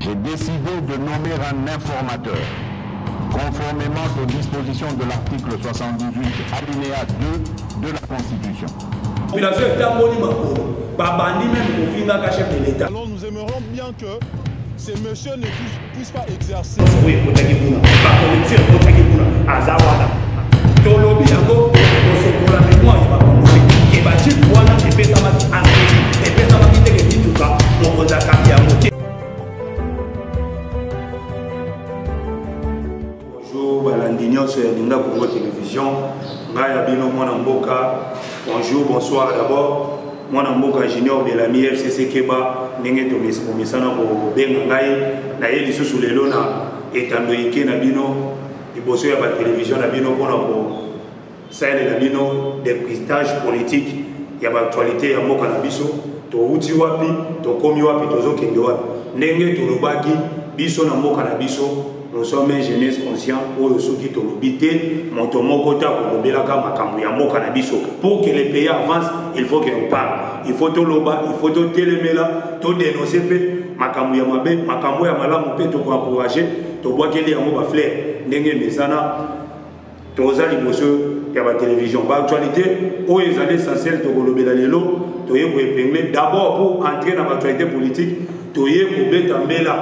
j'ai décidé de nommer un informateur, conformément aux dispositions de l'article 78, alinéa 2 de la Constitution. Alors nous aimerions bien que ces messieurs ne puissent pas exercer. Bonjour, Balandinho sur Linga Congo Télévision. Bonjour, bonsoir d'abord. Moi, je suis junior de la FCC Keba, je suis un peu sous les lots et dans la télévision, des pristages politiques, il y a l'actualité, il y a Mokanabiso, Touti Wapi, Tokomi Wapi, Tozo Kendoa, Nenge Tolobaki, Biso Nambo Kanabiso. Nous sommes une jeunesse consciente où ceux qui ont habité, pour que les pays avancent, il faut qu'on parle. Il faut tout loba, il faut tout téléméla, tout dénoncer, makambu ya mabe, makambu ya malamu pe to ko encourager, to bois que les amours ba flair, ndenge mesana, to za liboso ya ba télévision. Ba actualité, où ils allaient essentiel to kolobela lelo, to ye ko épingler d'abord pour entrer dans l'actualité politique, to ye ko beta mela.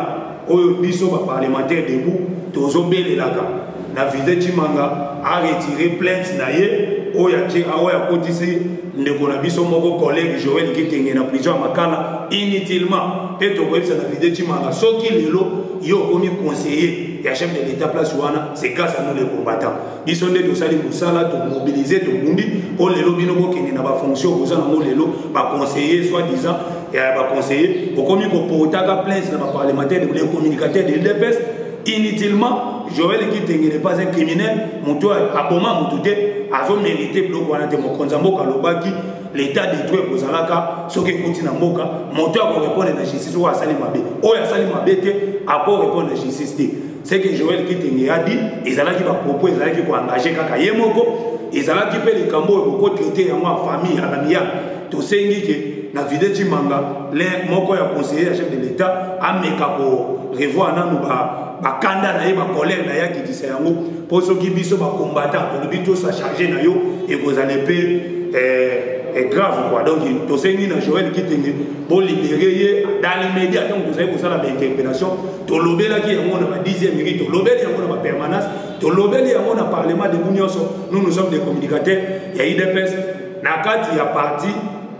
Oyo biso ba parlementaire debout tozo belelaka na visite Chimanga a retiré plainte na ye oya ti awa kotisi ndeko na biso moko collègue Joël Kitenge na prison makala inutilement et to koyebisa na visite Chimanga soki lelo yo komi conseiller ya chef de l'état place wana c'est grâce à nous les combattants biso nde to sali musala to mobiliser to bundi o lelo bino ko kenge na ba fonction ko sana mo lelo ba conseiller soi disant et à conseiller, au commis qu'on peut plainte dans le parlementaire, les communicateurs de l'EPS, inutilement, Joël Kitenge n'est pas un criminel, mon toit à Boma, mon touté, a mérité pour mon Konzambo Kalobaki, l'État détruit pour Zalaka, ce qui continue à Moka, mon toit pour répondre à la justice ou à Salimabé. Ou à Salimabé, à pour répondre à la justice. C'est que Joël Kitenge a dit, ils allaient qui va proposer, ils allaient qui vont engager Kakayemoko, ils allaient qui paient les cambo et beaucoup traiter à moi, famille, à la mia, tout ce qui na vidéo Chimanga les moko ya conseiller chef de l'état ameka ko revoir nanu ba kanda na ye ba colère na ya kitisa yango pour ceux qui biso ba combattant pour bito sa charger na yo et vous allez payer grave quoi donc to sengi na Joël Kitenge pour libérer dans l'immédiat donc vous savez pour ça la interpellation to lobela ki yango na 10e minute to lobela yango na permanence to lobela yango na parlement de Bunyoso nous sommes des communicateurs il y a IDPS na kati ya parti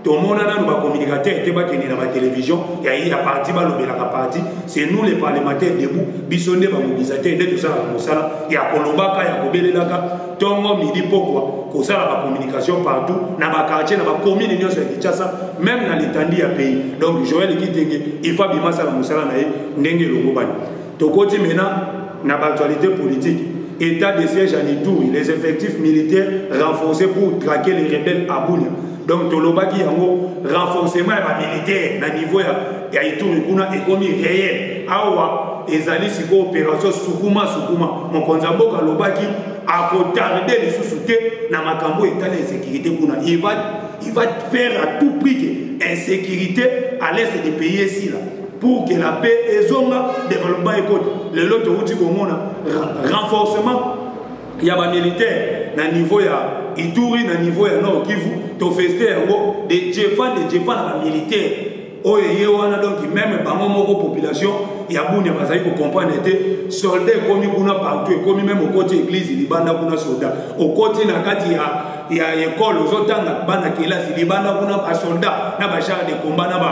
tout le monde a un communicateur qui est dans la télévision, il y a parti, c'est nous les parlementaires debout, bisonné par mobilisateur, tout ça, il y a Kolobaka, il y a Kobelelaka, tout le monde dit pourquoi, que ça la communication partout, dans le quartier, dans la commune de Kinshasa, même dans l'étendue du pays. Donc Joël Kitenge, il faut bien ça la Moussala, Nenge Longobani. Tout côté maintenant, dans l'actualité politique, état de siège à Nitouri, les effectifs militaires renforcés pour traquer les rebelles à Bounia. Donc, Tolobaki yango renforcement militaire na niveau ya Ituri kuna ekomi réel. Awa ezali siko opération Sukuma mon konzambo kalobaki a retarder les sous-soutés na makambo état de sécurité kuna. Il va faire à tout prix que insécurité à l'est des pays ici là pour que la paix et zonga développement écoute. Le lot outil comme renforcement il y a des militaires na niveau ya Ituri na niveau ya Nord Kivu to fester yango des jefans na militaire oye wana donc même bango moko population ya Bunia bazali ko comprendre te soldat komi kuna partout komi même au côté église libanda kuna soldat au côté na kati ya école ozotanga bana kelasi libanda kuna ba soldat na ba char de combat na ba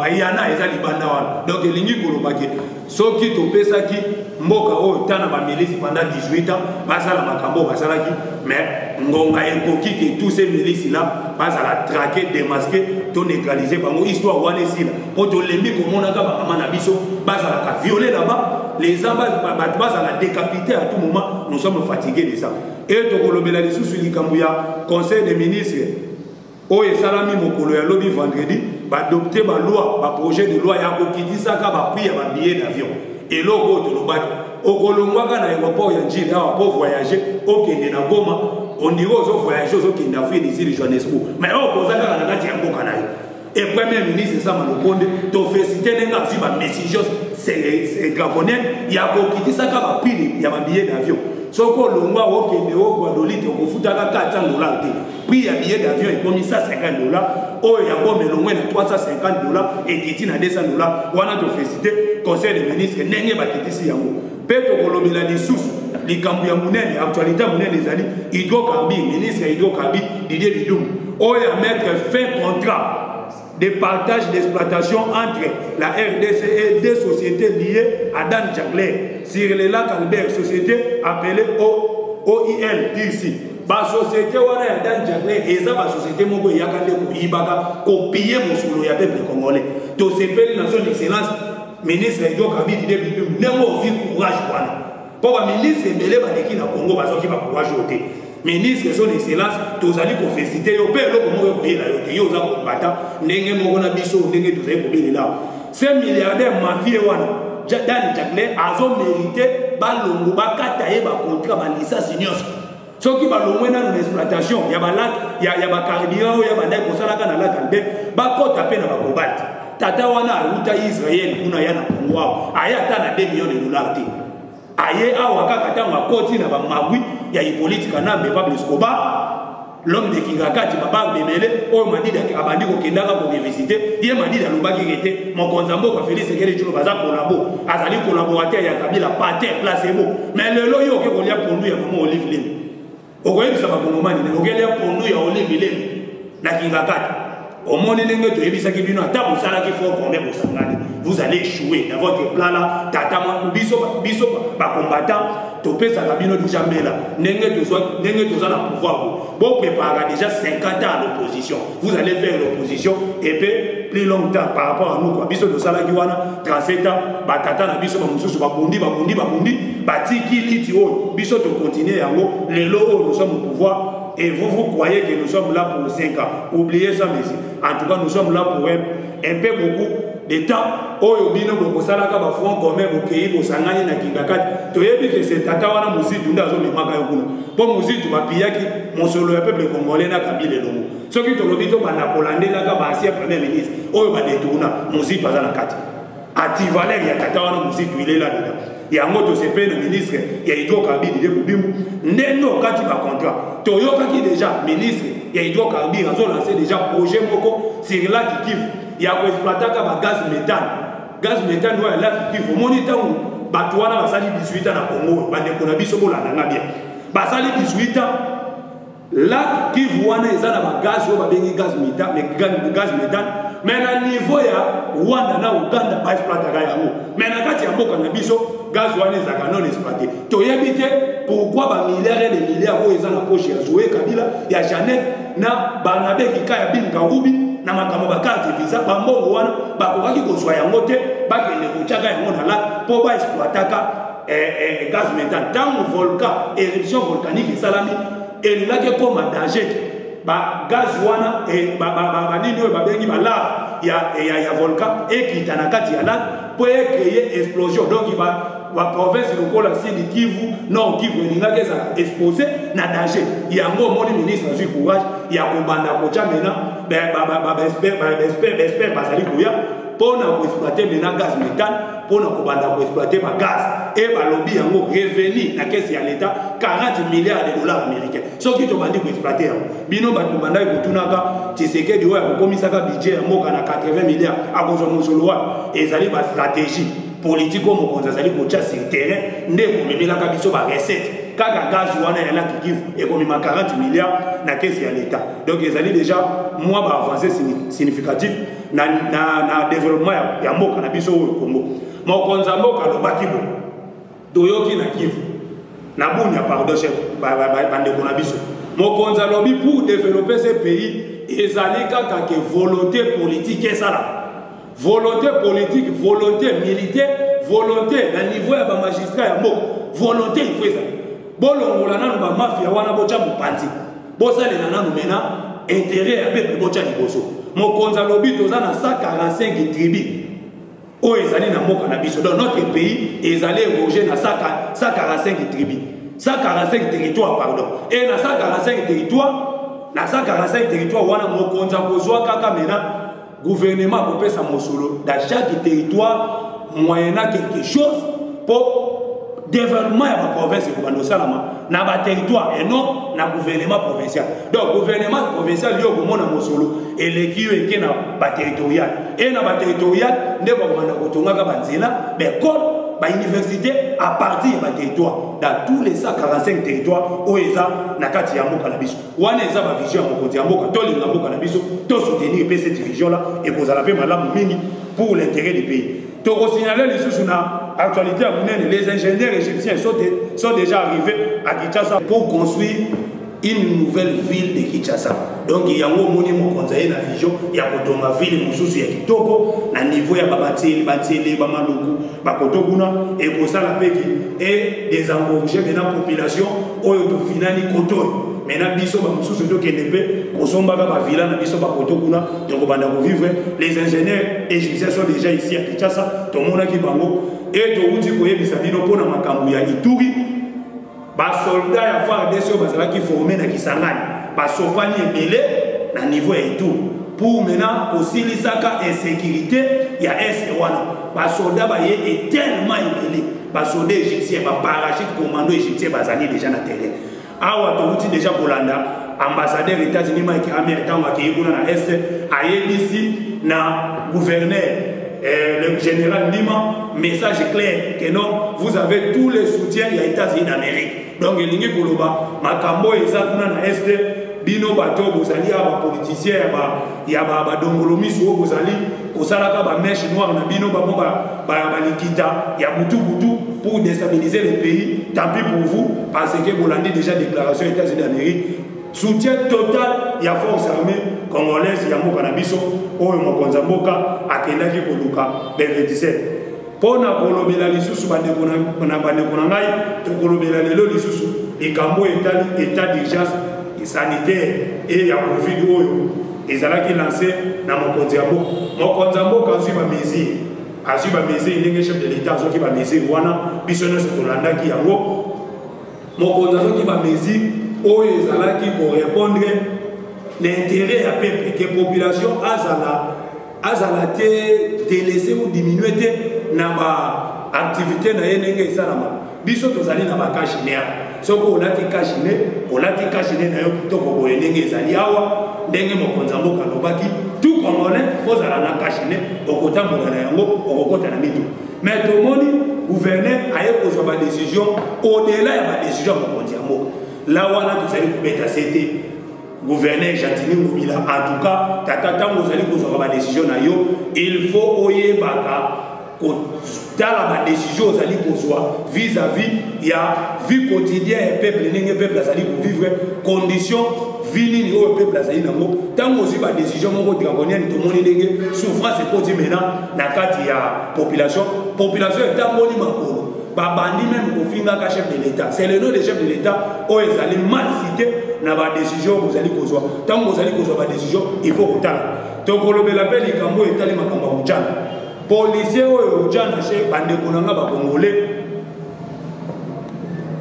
yana eza libanda wana donc elingi kolobaki soki to pesaki mboka oyo tana ba milice pendant 18 ans basala makambo basalaki mais ngonga ekoki que tous ces milices là basala traquer démasquer to neutraliser bango histoire wana esila po to lembi komonaka ba mama na biso basala ka violer là-bas les ambas basala décapiter à tout moment nous sommes fatigués de ça et to kolobela lisusu likambu ya conseil des ministres oyo esalami mokolo ya lobi vendredi badopte baloi baprojet de loi ya kokitisaka baprix ya babillet d'avion eloko oyo tolobaki okolongwaka na aéroport ya njili awa po voyager okende na Goma ondiri ozovoyager ozokende Afrique d'ici de Johannesburg mais okoza kaka na kati ya mboka na yo et premier ministre Sama Lukonde tofesite ndenge azwi bamessage dragonienne, il y a beaucoup qui ça va prix, il y a un billet d'avion. Sauf que l'on voit au Kenya, au Guadeloupe, au fout à 400 $. Prix un billet d'avion est comme ça $50. Oh, il y a bon, mais l'on voit $350 et qui à $200. On a de féliciter conseil des ministres, n'est pas ici. Peto Kolomila des sous, les Cambouya Mounène, actualité Mounène des alliés, hydrocarbures, ministre hydrocarbures, Didier Bidoum. Oh, il y a mettre fin contrat de partage d'exploitation entre la RDC et des sociétés liées à Dan Jagler sur le lac Albert, société appelée OIL d'ici. La société wana Dan Jagler et ça la société moko yakande ko ibaka copier mosolo ya peuple congolais. To sepeli na son excellence ministre hydrocarbures Didier Bidoum nemo vi courage wana. Pour la ministre belé ba deki na Congo bazoki ba courage oté. Ministre son excellence tozali ko féliciter yo pe eloko moko koyela yo te yo za combattant ndenge moko na biso ndenge tozali ko belela ce milliardaire mafia wana Dan Jagler azo mérité balongo bakata ye ba contrat ba licence nyonso soki balongo na exploitation ya ba lac ya ba carburant ya ba ndai ko sala kana lac Albert ba kota pe na ba cobalt tata wana aluta Israël kuna ya na Congo aya ta na $2 millions te aye awa kaka tango akoti na ba magui ya Hippolyte Kanambe Pablo Escobar l'homme de Kingakati baba bemele o madida abandi ko kendaka ko visiter ye madida lobaki rete mokonza mboka Félix Sekele Tshilo baza kolabo azali collaborateur ya Kabila pater placebo mais lelo yo ke kolia pondu ya mama Olive Lembe okoyebisa ba kongomani ne okelia pondu ya Olive Lembe na Kingakati au monde n'engage to ebisaki bino ata bosala ki fort combien bosangani vous allez échouer dans votre plan là tata biso ba combattant to pesa kabino déjà mbela n'engage to za na pouvoir bon préparer déjà 50 ans à l'opposition vous allez faire l'opposition et puis plus longtemps par rapport à nous quoi biso to sala ki wana 37 ans ba tata na biso ba mususu ba bondi ba tiki liti o biso to continuer yango lelo nous sommes au pouvoir. Et vous croyez que nous sommes là pour 5 ans. Oubliez ça, messieurs. En tout cas, nous sommes là pour un peu beaucoup de temps. Oh, bino boko salaka ba fond commun bo kei bo sangani na Kingakati. To yebi que c'est tata wana musitu ndazo me maka yokuna. Po musitu ba piyaki mosolo ya peuple congolais na Kabila longo. Soki to lobito ba na Polande la ka ba ancien premier ministre. Oh ba détourna musitu azana kati. Ati Valer ya tata wana musitu il est là dedans. Ya ngoto sepe le ministre ya hydrocarbures Didier Bidoum ndeno kati ba contrat. Toyoka qui déjà ministre ya hydrocarbures a lancé déjà projet moko sur lac Kivu ya ko exploiter ka gaz méthane wa lac Kivu monita ou bato wana basali 18 ans na Congo bande ko na biso bolanda na bien basali 18 ans lac Kivu wana ezana ba gaz yo ba bengi gaz méthane mais na niveau ya Rwanda na Uganda ba exploiter ka yango mais na kati ya mboka na biso gaz wana ezaka non exploité toyebi te pourquoi ba milliards et des milliards oyo eza na poche ya Zoé Kabila ya Jeannette na Barnabé Kika ya Binga Rubi na makambo ba carte visa ba mbongo wana bakokaki kozwa yango te bakende kotiaka yango na la mpo ba exploitaka gaz méthane ntango volcan éruption volcanique esalami elulaki ekoma danger ba gaz wana banini oyo babengi balave ya volcan ekita na kati ya lac mpo ecreye explosion donc la province lokola Sud Kivu Nord Kivu elingaki ezala exposé na danger yango omoni ministre azwi courage ya kobanda kotya mena baespere bazali koya mpona koexploite mena gaz méthane mpona kobanda koexploite bagaz e balobi yango revenu na kese ya l'État 40 milliards de dollars américains soki tobandi koexploite yango bino bato bandaki kotunaka Tshisekedi oyo akokomisaka budget ya mboka na 80 milliards akozwa mosolo wana ezali bastratégie politique au mokonzi azali kotia sur terrain nde komemelaka biso ba recette kaka gaz wana ya lac Kivu ekomema 40 milliards na kese ya l'État donc ezali déjà moi ba avancé significatif na développement ya mboka na biso oyo Congo mokonzi mboka lobaki bo toyoki na Kivu na bunya pardon chef bandeko na biso mokonzi lobi pour développer ce pays ezali kaka ke volonté politique esala volonté politique, volonté militaire, volonté à niveau de la magistrat, volonté il faut ça. Bon, on a une mafia, on a bocha mupanti. Bossa les nanas nous mena intérêt à peuple bocha ni bosso. Mon konzalobi toza na 145 tribus. Oh, ils allaient na moka na biso. Dans notre pays, ils allaient roger na 145 tribus. 145 territoires, pardon. Et na 145 territoires, on a mon konzalobi kaka mena. Gouvernement peut sa mosolo dans chaque territoire moyennant quelque chose pour développement de la province de Salama, dans le territoire et non dans le gouvernement provincial. Donc, le gouvernement provincial, il y a un solo et l'équipe est dans le territorial. Et dans le territorial, il y a mais comme l'université à partir du territoire, dans tous les 145 territoires, où il y a Nakati Yambo Cannabis, où il y a une vision à Yambo, tout le monde Cannabis, tout soutenir cette division-là et vous allez pour l'intérêt du pays. Donc, au signaler les sous actualité à Mounene, les ingénieurs égyptiens sont déjà arrivés à Kinshasa pour construire une nouvelle ville de Kinshasa. Donc, il y a un monument conseiller dans la vision, il y a une ville qui est Kitoko, à niveau, il y a Babatili, Bamaloukou, Bakotokuna, et pour ça, la PECI, et des encourager maintenant la population, où il y a finali Koto. Maintenant, biso ba mususu to kenepe kosomba ba villa na biso ba kotokuna donc banda ko vivre les ingénieurs égyptiens sont déjà ici à Kinshasa to mona ki bango et to uti ko yebisa bino pona makambu ya Ituri ba soldat ya FARDC bazala ki formé na Kisangani ba sofani ebele na niveau ya Ituri pour maintenant aussi lisaka insécurité ya est wana ba soldat ba ye tellement ebele ba soldat égyptien ba parachute commando égyptien bazali déjà na terrain. Awa touti déjà Bolanda ambassadeur États-Unis Mike Hammer tant qui est na est ayebisi na gouverneur le général Lima message clair que non vous avez tous les soutiens des États-Unis d'Amérique donc elingi koloba makambo ezakuna na est bino bato bozali aba politicien ya ba dongolomiso bozali kosalaka ba mèche noire na bino ba likita ya butu pour déstabiliser le pays. Tant pis pour vous parce que vous l'avez déjà déclaration États-Unis d'Amérique soutien total ya force armée congolaise ya moka na biso oyo mokonza mboka akendaki koluka B27 pona kolobela lisusu bandeko na ngai tokolobela lelo lisusu likambo état d'urgence sanitaire et ya covid oyo ezalaki lancé na mokonzi ya mboka azwi ba mesure ndenge chef de l'état azoki ba mesure wana biso nyonso tolandaki yango mokonzi azoki ba mesure oyo ezalaki korépondre l'intérêt ya peuple que population azala te délaissé ou diminué te na ba activité na ye ndenge esalama biso tozali na ba cachinaire soko olati kashine na yo kitoko boye ndenge ezali awa ndenge mokonzi ya mboka alobaki tout congolais kozala na kashine okotambola na yango okokota na mitu mais tomoni gouverneur aye kozwa badécision au-delà ya badécision ya mokonzi ya mboka la wana tozali kobeta sete gouverneur Jatini Mobila en tout cas tata ntango ozali kozwa badécision na yo il faut oyebaka dans la décision aux alliés vis-à-vis ya vie quotidienne peuple n'engé peuple azali pour vivre conditions vie ni au peuple azali nango tant aussi ba décision moko draconienne to moni ndenge souffrance et poti maintenant na kati ya population est tamboli makolo ba bandi même kofinga ka chef de l'état c'est le nom des chefs de l'état o ezali mal cité na ba décision vous allez kozwa tant vous allez kozwa ba décision il faut kotala to kolobela pe likambo etali makamba mujana policier oyo ujana chez bandeko nanga ba congolais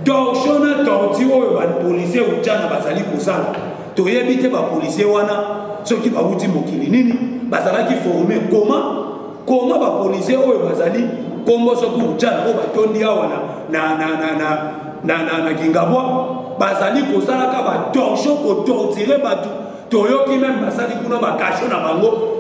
torchona torti oyo ba policier ujana bazali kosala toyebi te ba policier wana soki ba wuti mokili nini bazalaki formé comment ba policier oyo bazali kombo soki ujana oyo batondi awa na Kingabwa bazali kosala ka ba torcho ko torturer batu toyoki même basali kuna ba kasho na bango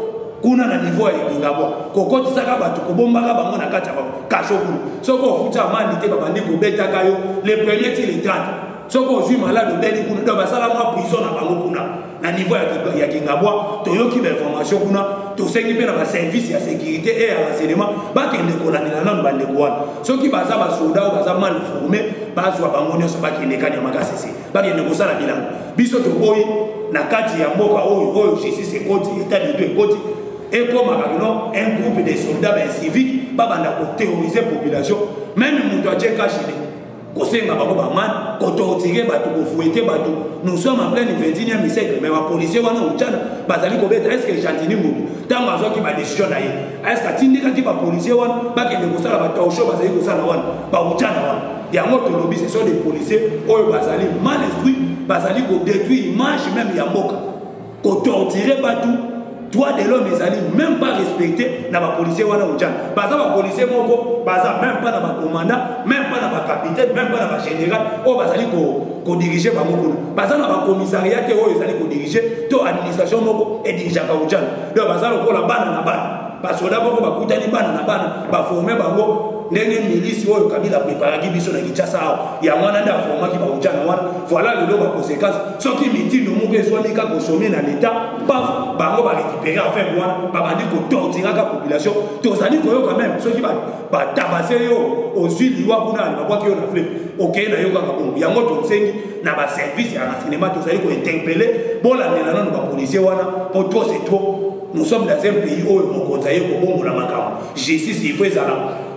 kuna na niveau ya Kingabwa kokotisaka batu kobombaka bango na kati ya kasho kuna soko ofuta amani te babandi kobetaka yo le premier ti le 30 soko ozwi malade obeli kuna do basala mwa prison na bango kuna na niveau ya Kingabwa toyoki ba information kuna tosengi pe na ba service ya sécurité et ya renseignement bakende kolandela nanu bandeko wana soki baza basoda o baza mal formé bazwa bango nyonso bakende kanya makasisi bakende kosala bilango biso toboyi na kati ya mboka oyo justice ekoti état de droit ekoti et comme un groupe de soldats civiques babanda ko terroriser population même muto a kashine kosenga bako ba man ko torturer batu ko fouetter batu nous sommes en plein 21e siècle mais ba policier wana uchana bazali ko beta est-ce que Jatini Mutu tango azoki ba décision na ye est-ce que tindika ki ba policier wana ba kende ko sala ba tausho bazali ko sala wana ba uchana wana ya moto lobby ce sont des policiers oyo bazali mal instruits bazali ko détruire image même ya mboka ko torturer batu droit de l'homme ezali même pas respecter na ba policier wana ujana baza ba policier moko baza même pas na ba commandant même pas na ba capitaine même pas na ba général o bazali ko diriger ba moko baza na ba commissariat te o ezali ko diriger to administration moko e diriger ka ujana donc baza lokola bana na bana basoda moko bakutani bana na bana ba former bango ndenge milisi oyo Kabila préparaki biso na Kinshasa awa ya mwana nda formaki ba ujana wana voilà le loba conséquence soki mitindo moko ezwani ka consommer na l'état paf bango ba récupérer enfin wana ba bandi ko torturer ka population tozali koyo quand même soki ba tabasser yo ozili wa kuna ba bwaki yo na flip OK na yo ka bongo yango to sengi na ba service ya renseignement tozali ko interpeller bolandela nano ba policier wana pour toi c'est trop nous sommes dans un pays où on konzaye ko bongo la makamo justice il faut ça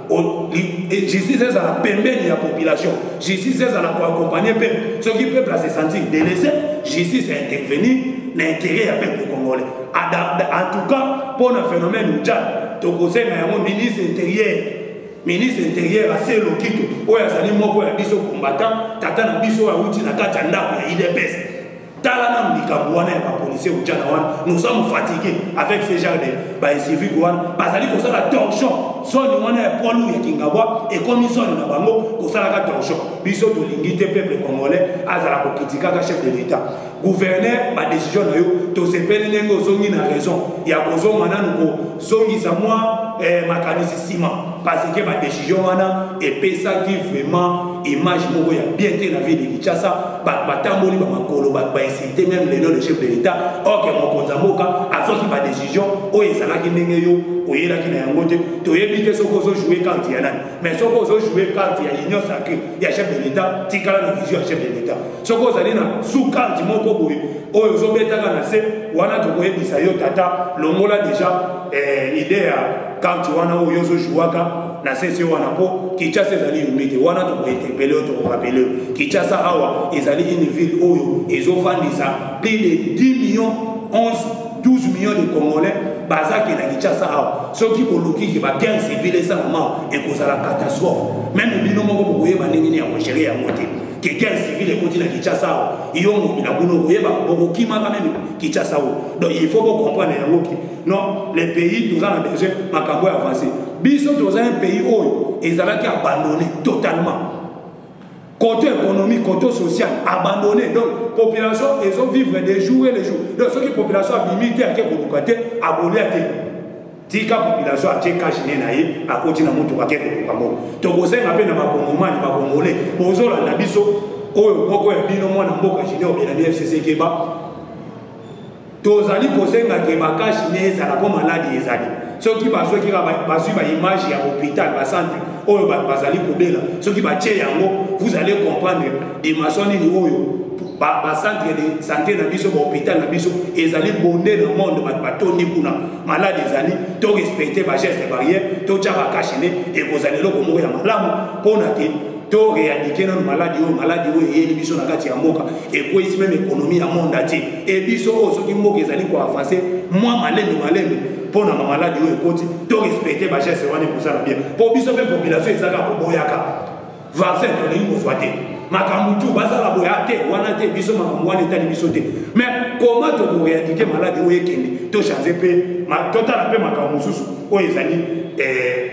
justice est à la pembeni de la population justice est à la pour accompagner le peuple ce qui peuple se sentir délaissé justice est intervenir l'intérêt du peuple congolais en tout cas pour le phénomène Tchad tu conseilles un ministre intérieur assez loquito où il y a des mots qui sont combattants tata na biso ya uti na kati ya ndako ya IDPS talana mlikambo wana ya policier ujana wana nous sommes fatigués avec ce genre de civique wana bazali ko sala torsion soni wana ya polu ya Kingabwa et commission na bango ko sala ka torsion biso to lingite peuple congolais azala ko kritika ka chef de l'état gouverneur ba décision na yo to sepeli nengo zongi na raison ya kozonga nanu ko zongi za moi makanisi sima parce que ba décision wana et pesa qui vraiment image moko ya bien te na ville de Kinshasa ba tamboli ba makolo ba inciter même le nom de chef de l'état or que mon konzamoka azoki ba décision o ezala ki ndenge yo oyela ki na yango te to yebite soko zo jouer carte ya nani mais soko zo jouer carte ya union sacrée ya chef de l'état tikala na vision ya chef de l'état soko zali na sous carte moko boye oyo zo betaka na se wana to koyebisa yo tata longola déjà idée ya carte wana oyo zo jouaka na sesi wana po Kinshasa ezali unité wana to ko interpeller to rappeler Kinshasa awa ezali une ville oyo ezofandisa plus de 10 millions 12 millions de Congolais bazaki na Kinshasa awa soki koluki ki ba guerre civile seulement et cause la catastrophe même bino moko boye ba ndenge ya gérer ya moté que guerre civile continue na Kinshasa awa iyo ngobina kuno boyeba bokima quand même Kinshasa awa donc il faut comprendre yango ki non les pays tous en besoin makambo avancer biso dans un pays où ils allaient abandonné totalement côté économique côté social abandonné donc population ils ont vivre des jours et des jours donc ceux qui population a limité à quel côté abonné à quel tika population a tcheka chine naïe à côté na moto à quel côté to kosenga na peine ma congomani ba congolais bozola na biso oyo moko ya bino mwana mboka chine obela ni FCC keba tozali kosenga ke bakashi ne ezala po maladi ezali soki bazwaki bazwi ba image ya hôpital ba centre oyo bazali kobela soki batie yango vous allez comprendre dimension nini oyo ba centre de santé na biso ba hôpital na biso ezali bondé dans monde batoni kuna maladi ezali to respecter ba geste barrière to tia bakashi ne et kozali loko moko ya malamu pona te to réaliser dans maladie et biso na kati ya mboka et quoi ici même économie à monde ati et biso soki mboka ezali ko avancer moi malemi pour na maladie et koti to respecter ba geste wana pour ça bien pour biso même population ezaka ko boyaka vaccin to lingo soité makamutu bazala boyate wana te biso makambo wana etali biso te mais comment to ko réaliser maladie o ekende to changer pe ma total pe makambo susu o ezali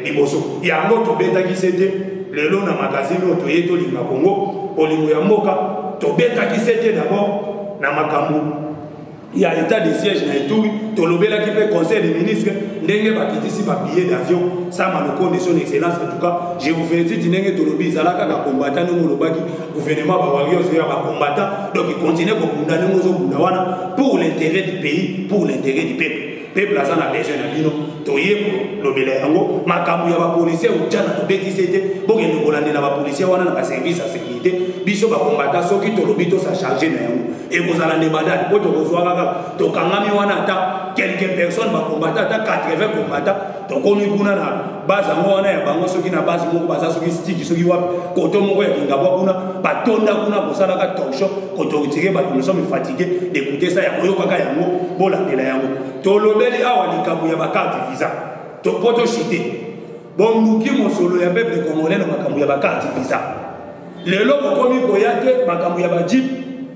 liboso yango to betaki sete lelo na magazine oto yeto linga Congo olingo ya mboka to betaki sete d'abord na makambo ya état de siège na Ituri to lobela ki pe conseil des ministres ndenge bakitisi ba billet d'avion ça maloko de son excellence en tout cas je vous félicite ndenge to lobi zalaka ka combattant ngo lobaki gouvernement ba warriors ya ba combattant donc il continue ko bunda ngo zo bunda wana pour l'intérêt du pays pour l'intérêt du peuple aza na besoin na bino toyebo lobela yango makambo ya ba policier ujana to betisi te bokende kolandela ba policier wana na ba service à sécurité biso ba combattant soki to lobi to sa charger na yango et kozala ne badal po to kozwa kaka to kangami wana ata quelques personnes ba combattant ata 80 combattant to komi kuna na base yango wana ya bango soki na base moko baza soki stick soki wapi koto moko ya Kingabwa kuna batonda kuna kosala ka talk show koto retire ba nous sommes fatigués d'écouter ça ya koyoka kaka yango bolandela yango to lobeli awa likambo ya ba carte visa to poto chité bonduki mosolo ya peuple congolais na makambo ya ba carte visa lelo kokomi koyate makambo ya ba jeep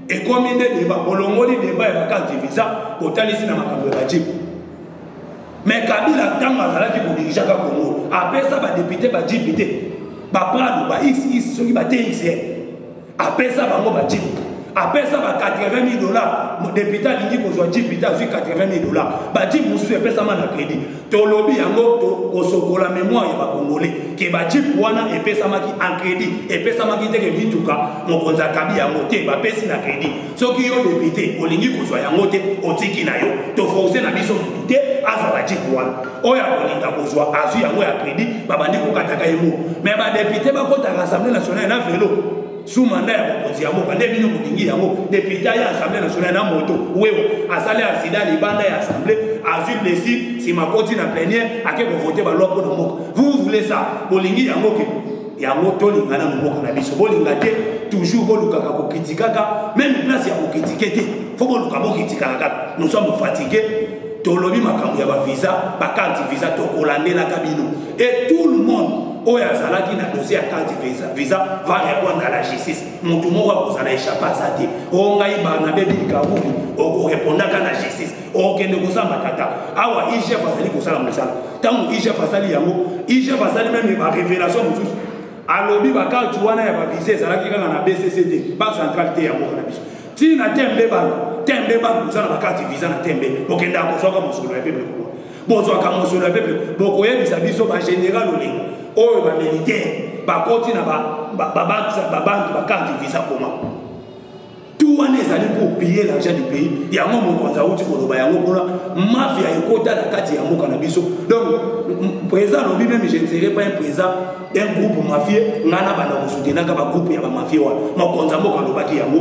et comme il est débat bolongoli débat ya ba carte visa kotalisi na makambo ya ba jeep mais Kabila tant azalaki ko dirige ka Congo après ça ba député ba député ba prado ba XX soki ba TXL après ça bango ba jip après ça ba $80,000 mon député alingi ko zo député azui $80,000 ba jip musu après ça na crédit to lobby yango to kosokola mémoire ya ba congolais ke ba jip wana et pesa maki en crédit et pesa maki te ke bituka mon konza Kabila yango te ba pesi na crédit soki yo député olingi ko zo yango te otiki na yo to forcer na biso te aza ba jip wana oya kolinga ko zo azui yango ya crédit ba bandi ko kataka yemo mais ba député ba kota l'Assemblée nationale na vélo sous mandat ya bokonzi yango bande bino kolingi yango député ya Assemblée nationale na moto wewe asali accident libanda ya Assemblée azui blessé si makoti na plénière ake ko voter ba loi pour na moko vous voulez ça bolingi yango ke yango to lingana moko na biso bolinga te toujours boluka ka ko kritikaka même place ya ko critiquer te faut boluka bo kritikaka nous sommes fatigués tolobi makambo ya ba visa ba carte visa to kolandela kabino et tout le monde oya zalaki na dossier ya carte visa va répondre à la justice mutu moko akozala échappé à ça te o ngai bana bebi kabubi oko répondaka na justice okende kosamba tata awa IGF azali kosala mosala ntango IGF azali yango IGF azali même ba révélation mosusu alobi ba carte wana ya ba visa ezalaki kaka na BCCT banque centrale te yango na biso tina tembe banque kosala ba carte visa na tembe okende akozwaka mosolo ya peuple bozwaka mosolo ya peuple bokoyebisa biso ba général olinga oyo ba militaire ba koti na banque ba carte visa comment tout wana ezali pour payer l'argent du pays yango mokonzi auti koloba yango mpona mafia ekota na kati ya mboka na biso donc président lobi même je ne serai pas un président d'un groupe mafieux ngana banda kosoutenaka ba groupe ya ba mafieux wana mokonzi mboka alobaki yango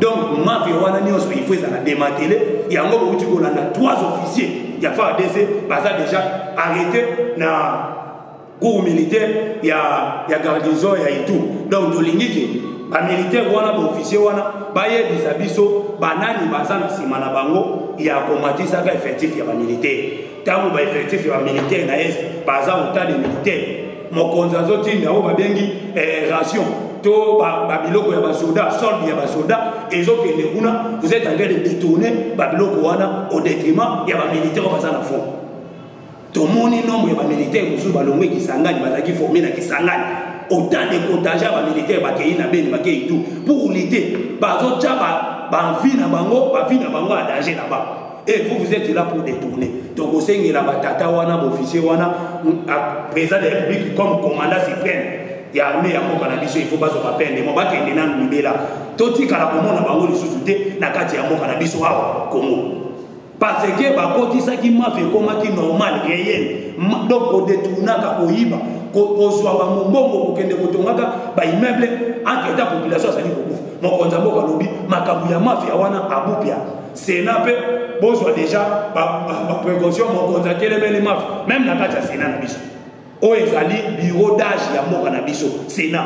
donc mafia wana nyonso il faut ezala démantelé yango bouti kolanda 3 officiers ya FARDC baza déjà arrêté na cours militaire ya garnison ya Itu donc tolingiki ba militaire wana ba officier wana bayebisa biso banani baza na sima na bango ya komatisa ka effectif ya ba militaire tango ba effectif ya ba militaire na est baza autant de militaire mokonzi azotinda o babengi ration to ba biloko ya ba soldat solde ya ba soldat ezokende kuna vous êtes en train de détourner ba biloko wana au détriment ya ba militaire baza na fond tomoni nombre ya ba militaire musu balongwe Kisangani bazaki formé na Kisangani autant de contingents ba militaire bakei na beni bakei tout pour lutter bazocha ba vie na bango a danger là-bas et vous êtes là pour détourner donc au sein la batata wana officier wana président de la République comme commandant suprême ya armée ya mboka na biso il faut bazo papende mo bakende na mbela totika la komona bango lisusu te na kati ya mboka na biso awa Congo parce que bakotisaki mafia ekomaki normal réel donc kodetournaka koyiba kozwa bamombongo kokende kotongaka baimmeuble entre ta population azali kokufa mokonzi mboka alobi makambo ya mafia wana abupia sena mpe bozwa déjà baprécaution mokonzi atelemeli mafia même na kati ya sena na biso oyo ezali bureau d'âge ya mboka na biso sena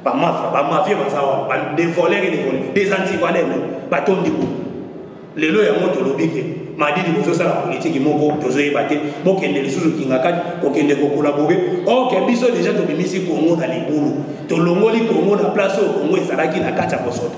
bamafia bazawa des voleurs et des antivaleurs batondi ko lelo yango tolobike madidi bozosala politique moko tozoyeba te bokende lisusu kingakati kokende kokolaborer oke biso déjà tobimisi Congo na libulu tolongoli Congo na place oyo Congo ezalaki na kati ya kosoto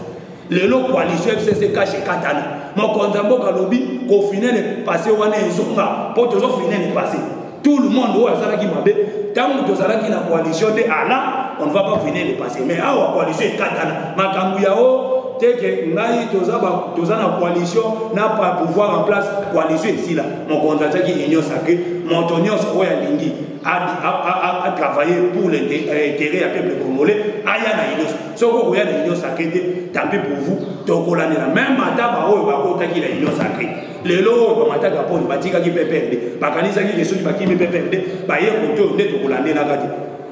lelo coalition FCC kashe katana mokonzi mboka lobi kofine le passé wana ezonga po tozofine le passé tout le monde oyo azalaki mabe tango tozalaki na coalition de ala on ne va pas finir le passé mais awa coalition ekatana makambo yao teke ngai toza na coalition n'a pas pouvoir en place coalition ici là mon contrat qui union sacrée montonios oya lingi a travailler pour l'intérêt du peuple congolais aya na union soko oya na union sacrée tant pis pour vous tokolana la même mataba oyo bakota ki la union sacrée lelo ba mataka po batika ki PPRD bakanisa ki leso ki bakimi PPRD ba ye koto nde tokolana na kati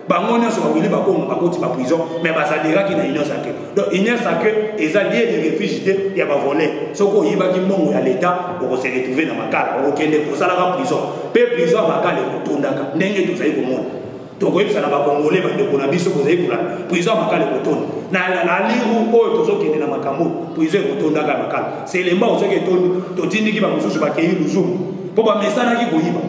bango nyonso bawili bakongo bakoti ba prison mais basaderaki na union sacrée donc union sacrée eza lié de réfugiés ya bavolé soko oyibaki mbongo ya l'état okose retrouver na makala okende kosalaka prison pe prison makala ekotondaka ndenge tozali komona tokoyebisa na bakongole bandeko na biso kozali kola prison makala ekotonda na liru oyo tozokende na makambo prison ekotondaka makala selemba osoki etondi totindiki bamosusu bakei luzumu mpo bamesanaki koyiba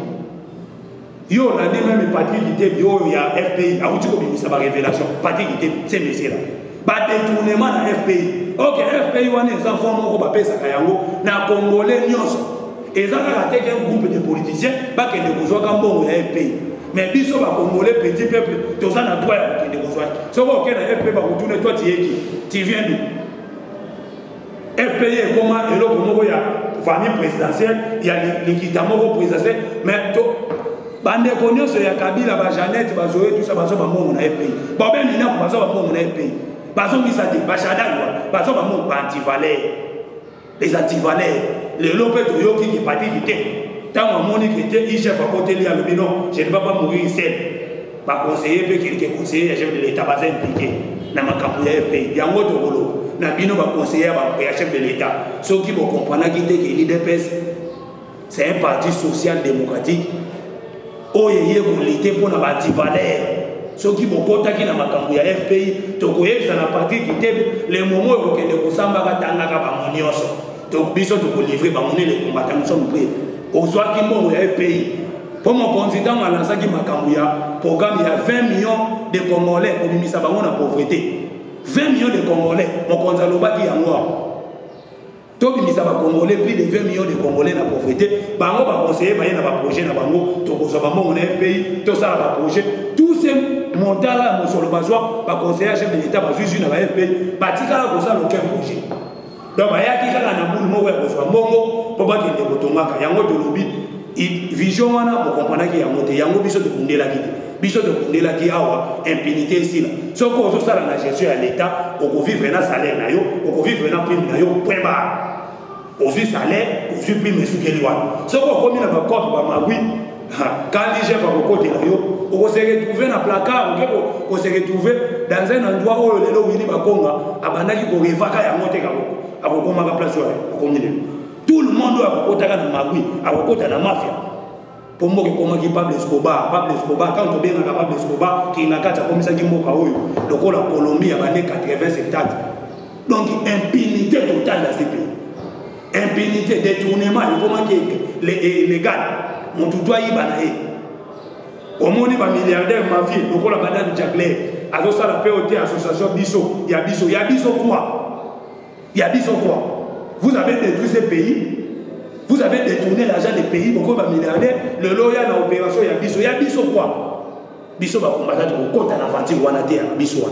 yo na même Patrick Ité yo ya FPI a outi ko bimisa ba révélation Patrick Ité c'est monsieur là ba détournement na FPI OK FPI wana eza forme ko ba pesa ka yango na congolais nyonso Et ça a été un groupe de politiciens qui ne besoin qu'un bon FPI. Mais biso va congolais petit peuple, tous en a droit à des besoins. Si vous avez un FPI, toi tu es qui? Tu viens d'où? FPI est comment? Et là, il y a famille présidentielle, il y a l'équitamment présidentiel, mais bande konyo so ya Kabila ba Jeannette ba Zoé tout ça ba so ba mo na FPI. Ba ben ina ko ba so ba mo na FPI. Ba so misate ba Shadai ba so ba mo anti-valeurs. Les anti-valeurs, les lopes to yo qui parti qui était. Tant mon qui était il chef à côté lui a le non, je ne vais pas mourir seul. Ba conseiller peut quelqu'un conseiller chef de l'état ba impliqué na makambo ya FPI. Yango to bolo. Na bino ba conseiller ba chef de l'état. Ceux qui vont comprendre qui était que l'IDPS c'est un parti social démocratique. Oye pour l'été pour na bati valeur ceux qui vont porter na makambo ya FPI to koyebisa na parti qui était le moment où kende kosamba ka tanga ka ba monioso to biso to livrer ba monné les combattants nous sommes prêts au soir qui mbongo ya FPI pour mon président alança ki makambo ya programme ya 20 millions de Congolais pour bimisa bango na pauvreté 20 millions de Congolais mon konza lobaki ya moi tout le Congolais, plus de 20 millions de Congolais dans la pauvreté. Bango va conseiller, il y a un projet dans Bango, tout le pays, tout ça va projet. Tous ces montants-là, mon solo besoin, va conseiller chef de l'État, va juste une FPI, Batika là, ça aucun projet. Donc, il y a qui a un boule, besoin Mongo, pour pas qu'il y ait des botomaka, il y a un autre lobby, vision, pour comprendre qu'il y a un monté, il y a un biso de Kundé la guide. Biso de Kundé la guide, impunité ici là. Ce qu'on a ça dans la gestion à l'État, on peut vivre un salaire, on peut vivre un prime, point barre. Aussi salaire, aussi prime sous quel loi. Ce qu'on a commis dans le corps de Bamagoui, quand les chefs vont côté là, on se retrouve dans le placard, on se retrouve dans un endroit où les lois Willy Bakonga, à Bandaki pour évacuer à monter à Bokoma à place à commune. Tout le monde doit côté dans Magoui, à côté de la mafia. Pour moi, comment qui Pablo Escobar, quand on est dans Pablo Escobar, qui n'a qu'à comme ça qui moque à eux, donc la Colombie a banné 80-70. Donc, impunité totale dans ces pays. Impunité, détournement, comment qui est légal. Mon tout doit y banayer. Au monde, il va milliardaire, ma fille, donc on a banane de Jacqueline. Alors ça, la POT, association Bisso. Il y a Bisso quoi? Il y a Bisso quoi? Vous avez détruit ces pays. Vous avez détourné l'argent des pays, beaucoup de milliardaires. Le loya dans l'opération, il y a Bisso quoi? Bisso va combattre au compte à la fatigue ou à la terre, Bisso.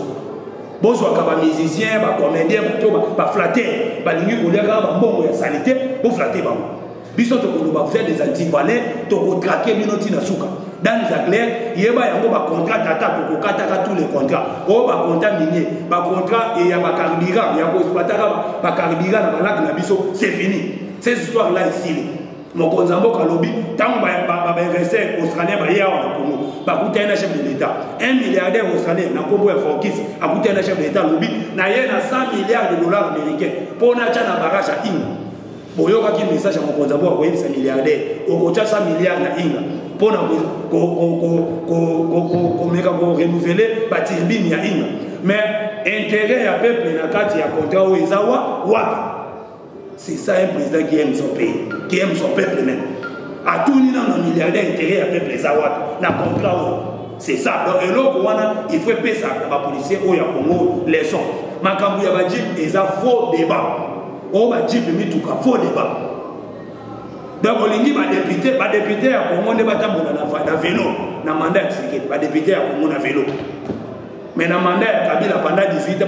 Bon, soit un musicien, un comédien, un flatteur, un bon sanité, vous flattez. Bisso, vous êtes des anti-valets, vous traquez Minoti Nasuka. Dans les aglaires, il y a un contrat tata, vous avez tous les contrats. Il y a un contrat minier, un contrat et il y a un carburant, il y a un carburant, c'est fini. Ces histoires-là ici, mon konzambo kalobi, tant que investisseur australien va y avoir un Congo, va coûter un chef de l'État. 1 milliardaire australien, n'a pas besoin de Forkis, a coûté un chef de l'État lobby, n'a y a 100 milliards de dollars américains pour n'a pas barrage à Inga. Bon, il y a un message à mon konzambo à envoyer 100 milliardaires, au coûte 100 milliards à Inga, pour renouveler la turbine à Inga. Mais intérêt à peuple, il y a un contrat où ils ont c'est ça un président qui aime son pays, qui aime son peuple même. À tout niveau, on a milliardaire intérêt à peuple les Zawat, na contrat. C'est ça. Donc, et là, il faut payer ça pour les policiers au Congo, les sons. Makambu Yabadji, ils ont faux débat. On va dire que faux débat. Donc, on dit que les députés à Congo ne battent pas dans vélo, dans mandat, les députés à Congo dans vélo. Mais dans le mandat, Kabila pendant 18 ans,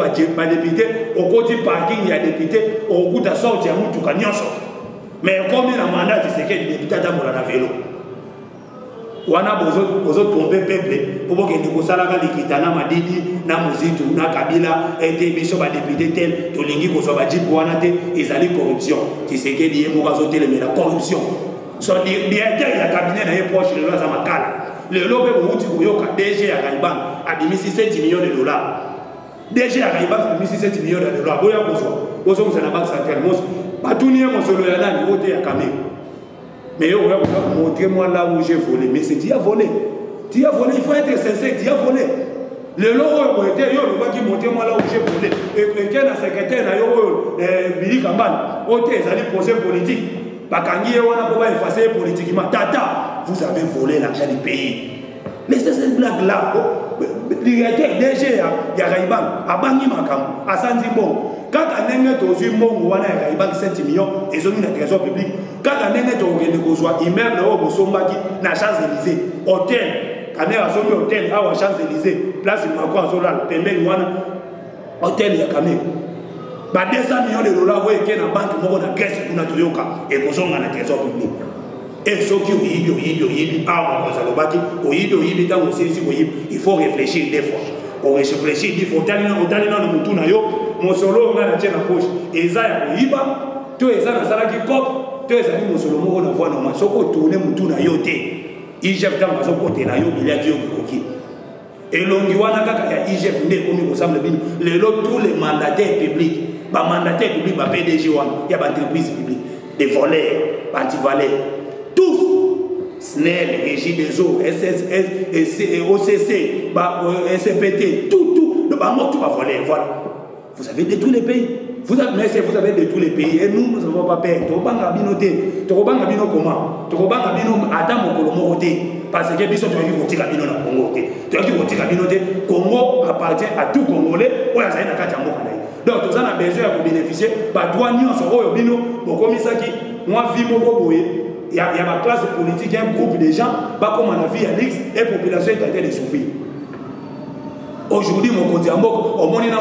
les députés, au côté parking, il y a des députés, au bout de la sortie, il y a tout le monde. Mais comme il y a un mandat, tu sais que les députés sont dans le vélo. On a besoin de tromper le peuple pour que les Kosala, les Kitana, Madidi, Namuzitu, Kabila, et les bishops, les députés, tels, tous les gens qui sont dit pour ils allaient corruption. Tu sais que les gens qui ont la corruption. Son directeur, il y a un cabinet proche de la Zamakala. Le lobby est DG à Raïban a mis 7 millions de dollars. DG à Raïban a mis 7 millions de dollars. Vous avez la banque centrale. Tout le monde est voté à Kamé. Mais montrez-moi là où j'ai volé. Mais c'est tu as volé. Tu as volé, il faut être sincère, tu as volé. Le logo était, montrez-moi là où j'ai volé. Et quel est le secrétaire, Billy Kamban, ils allaient poser politique. Bakangi, on a pas effacé politiquement. Tata, vous avez volé l'argent du pays. Laissez cette blague là. directeur DG ya Raibang abangi makambo asanzi mbongo kaka ndenge tozwi mbongo wana ya Raibang 7 millions ezomi na trésor public kaka ndenge tokende kozwa immeuble oyo bosombaki na Champs-Élysées hôtel kamera asombi hôtel awa Champs-Élysées place Macron azolala pembeni wana hôtel ya kamera ba 200 millions de dollars oyo eke na banque moko na Grèce kuna toyoka ekozonga na trésor public. Et ceux qui ont il faut réfléchir des fois. On réfléchit, il faut aller dans le mouton, mon solo, on a la poche. Et ça, il y a tout ça, dans la qui cop, tout ça, mon solo, on a voix normal. Ce qu'on tourne, mouton, il jette dans son côté, il y a Dieu qui et l'on dit, il jette comme il ressemble bien. Tous les mandataires publics, les mandataires publics, les PDG, il y a des entreprises publiques, des volets, anti-volets. Tous, SNEL, Régie des eaux, SSS, OCC, SPT, tout, le bâtiment, tout va voler, voilà. Vous avez détruit les pays. Vous avez détruit les pays et nous n'avons pas peur. Parce que Congo appartient à tout Congolais. Donc, nous avons besoin de bénéficier. Il y a ma classe politique, un groupe de gens, comme on a vu à l'X, et la population est en train de souffrir. Aujourd'hui, mon Kondiambo, au monde, il y a un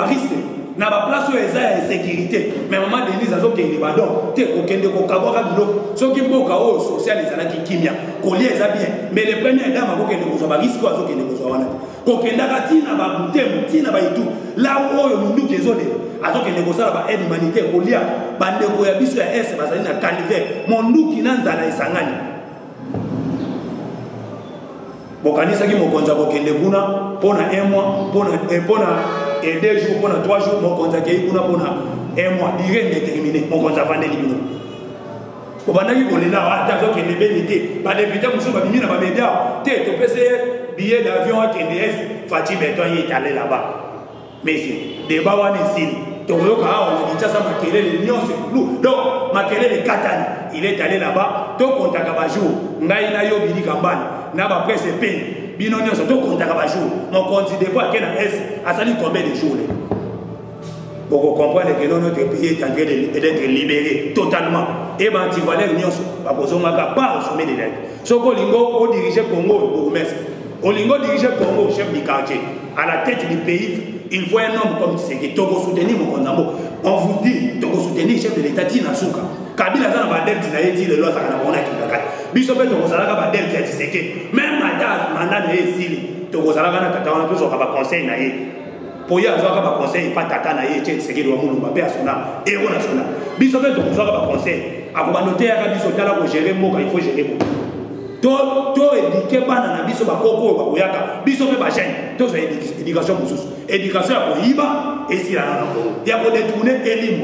risque. Il y a une place où il y a une sécurité. Mais maman Denise a dit qu'il y a ceux qui ont un social, les qui bien. Mais les premières dames ont dit qu'il y a un risque. Là où nous sommes alors que les Gosala aide humanitaire au lien, bande de biso ya S bazali na calvaire, mon nous qui n'a nzala esangani. Bokanisa ki mokonza bokende kuna pona 1 mois, pona 2 jours, pona 3 jours, mokonza ki kuna pona 1 mois, direct déterminé, mokonza vande libino. Obandaki kolela ata zo kende benité, ba député muso ba bimi na ba média, te to pese billet d'avion à KNDS, Fati Beton y est allé là-bas. Mais c'est des bawan ici. Donc, on a dit ça, Makelele, donc, Makelele Katani, il est allé là-bas. Donc, on t'a kabajou. Ngaïna yo bini kambani. N'a pas c'est peine. Bino nyo, donc, on t'a kabajou. On considère pas qu'il y a S. À ça, combien de jours. Pour qu'on comprenne que notre pays est en train d'être libéré totalement. Et bien, tu vois les unions, parce qu'on n'a pas au sommet des lettres. Ce qu'on a dirigé Congo, bourgmestre. Olingo dirige Congo, chef du quartier. À la tête du pays, il faut un homme comme Tshisekedi. Togo soutenir mon Konzambo. On vous dit, Togo soutenir chef de l'État, Tina Souka. Kabila Zana Badel, Tinaïti, le loi Sakana Kibaka. Bishopé Togo Salaka Badel, Tshisekedi. Même mandat de Sili. Togo Salaka Katana, tout sur le conseil naïe. Pour y avoir un conseil, pas Tata naïe, Tshisekedi, Wamoulou, Persona, héros national. Bishopé Togo Salaka conseil. À vous noter à Kabisotala pour gérer Moka, il faut gérer Moka. To éduquer bana na biso ba koko ba koyaka biso pe ba jeune to so éducation mususu éducation ya koyiba et si la na ko ya ko détourner elimu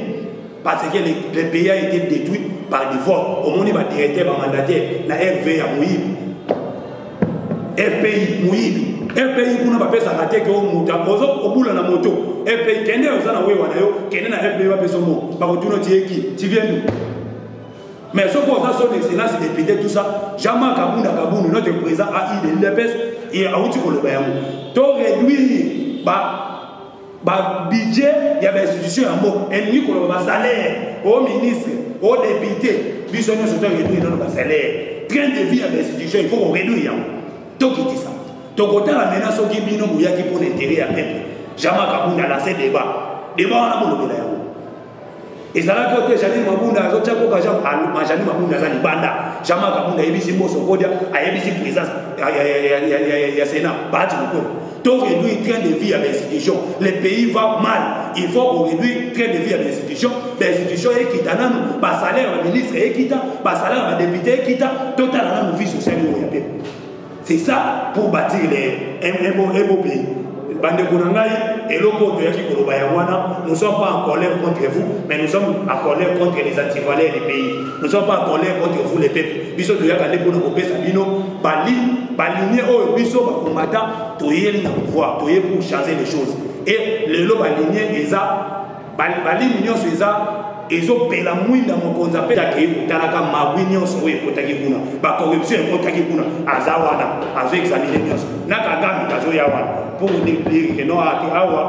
parce que le pays a été détruit par des votes au monde ba directeur ba mandataire na RV ya Muyibi FPI Muyibi FPI kuna ba pesa raté ko muta ozo obula na moto FPI kende ozana wewa na yo kende na FPI ba pesa mo ba ko tuno tieki tu viens nous. Mais ce qu'on a son excellence, c'est député tout ça. Jamais Kaboun, notre président a eu des l'EPS et a outil pour le bain. Donc réduire le budget, il y a des institutions en mot. Et nous, pour le salaire, aux ministres, aux députés, nous sommes réduire notre salaire. Train de vie à des institutions, il faut qu'on réduise. Donc il dit ça. Donc autant la menace qui est qui pour l'intérêt à peuple. Jamais Kaboun a lancé débat. Débat, on a mon obéi. Et ça là que Jani Mabunda, Zochako Kajam, Jani Mabunda Zani Banda, Jama Kabunda, ABC Mosokodia, ABC présence, il y a Sénat, Bati Moukou. Donc réduire le train de vie à l'institution. Le pays va mal. Il faut qu'on réduise le train de vie à l'institution. L'institution est quittée. Bas salaire à ministre est quitté. Bas salaire à député est quitté. Total à la vie sociale. C'est ça pour bâtir un beau pays. Nous ne sommes pas en colère contre vous, mais nous sommes en colère contre les antivaleurs des pays. Nous ne sommes pas en colère contre vous, les peuples. Nous sommes pour changer les choses. Et le lot aligné, ezopela mwinda mokonzi mpe akei kotalaka mabwi nyonso oyo ekotaki kuna bacorruption ekotaki kuna aza wana azoexamine nyonso na Kagame azoya wana pour dire que non ake awa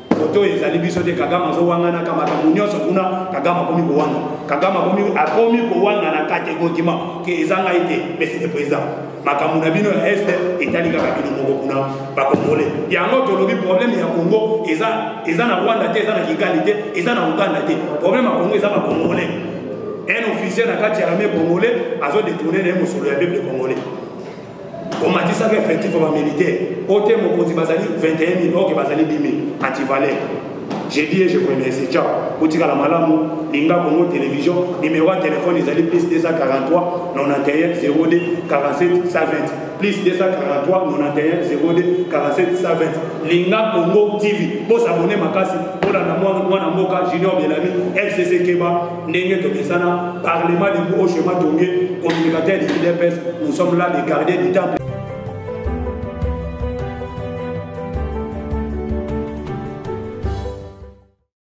koto ezali biso te Kagame azowangana ka makambo nyonso kuna Kagame akomi kowanga Kagame akomi kowanga na kategorikima ke ezanga ete monsieur le président makambo na bino ya este etali kaka bino moko kuna bakongole yango tolobi problème ya Congo eza na Rwanda te eza na Kigali te eza na Uganda te problème ya Congo eza bakongole un officier na kati ya armée congolais azodetourne na mosolo ya peuple congolais omatisaka effectif ba militaire ote mokonzi bazali 21 000 oke bazali 10 000 antivaleur. J'ai dit et je vous remercie. Ciao. Boutika la Malamu, Linga Congo Télévision, numéro de téléphone, ils allaient plus 243 91 02 47 120. Plus 243 91 02 47 120. Linga Congo TV. Pour s'abonner ma casse, pour la Namouana Moka, Junior Belami, FCC Keba, Nenge Tobesana, Parlement de Bouo, Chemin Tongé, communicateur de l'IDPS. Nous sommes là de garder du temple.